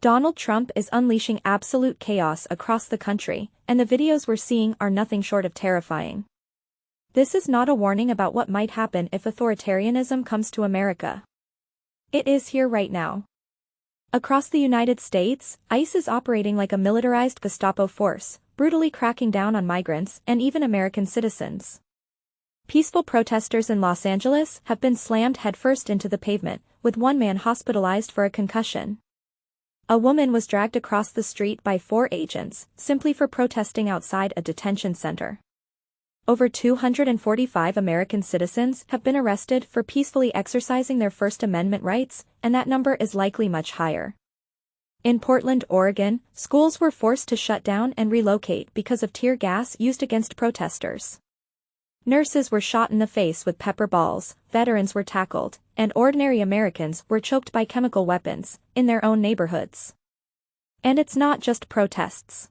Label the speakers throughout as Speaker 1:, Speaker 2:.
Speaker 1: Donald Trump is unleashing absolute chaos across the country, and the videos we're seeing are nothing short of terrifying. This is not a warning about what might happen if authoritarianism comes to America. It is here right now. Across the United States, ICE is operating like a militarized Gestapo force, brutally cracking down on migrants and even American citizens. Peaceful protesters in Los Angeles have been slammed headfirst into the pavement, with one man hospitalized for a concussion. A woman was dragged across the street by 4 agents, simply for protesting outside a detention center. Over 245 American citizens have been arrested for peacefully exercising their First Amendment rights, and that number is likely much higher. In Portland, Oregon, schools were forced to shut down and relocate because of tear gas used against protesters. Nurses were shot in the face with pepper balls, veterans were tackled, and ordinary Americans were choked by chemical weapons, in their own neighborhoods. And it's not just protests.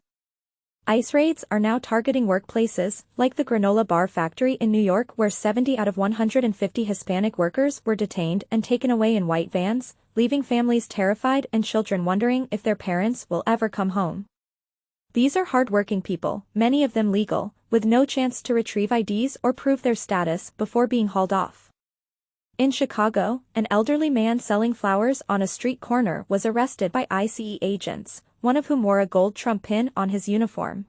Speaker 1: ICE raids are now targeting workplaces, like the granola bar factory in New York where 70 out of 150 Hispanic workers were detained and taken away in white vans, leaving families terrified and children wondering if their parents will ever come home. These are hard-working people, many of them legal, with no chance to retrieve IDs or prove their status before being hauled off. In Chicago, an elderly man selling flowers on a street corner was arrested by ICE agents, one of whom wore a gold Trump pin on his uniform.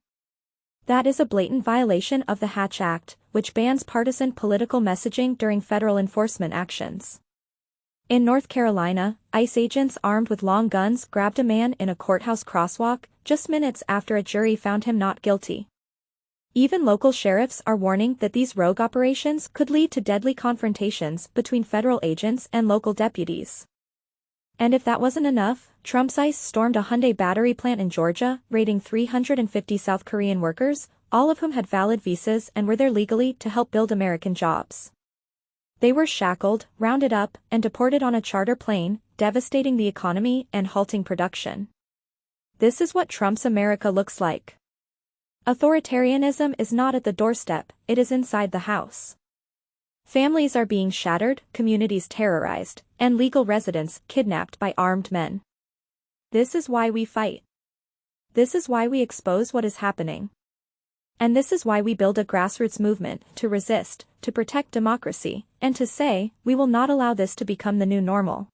Speaker 1: That is a blatant violation of the Hatch Act, which bans partisan political messaging during federal enforcement actions. In North Carolina, ICE agents armed with long guns grabbed a man in a courthouse crosswalk, just minutes after a jury found him not guilty. Even local sheriffs are warning that these rogue operations could lead to deadly confrontations between federal agents and local deputies. And if that wasn't enough, Trump's ICE stormed a Hyundai battery plant in Georgia, raiding 350 South Korean workers, all of whom had valid visas and were there legally to help build American jobs. They were shackled, rounded up, and deported on a charter plane, devastating the economy and halting production. This is what Trump's America looks like. Authoritarianism is not at the doorstep, it is inside the house. Families are being shattered, communities terrorized, and legal residents kidnapped by armed men. This is why we fight. This is why we expose what is happening. And this is why we build a grassroots movement to resist, to protect democracy, and to say, we will not allow this to become the new normal.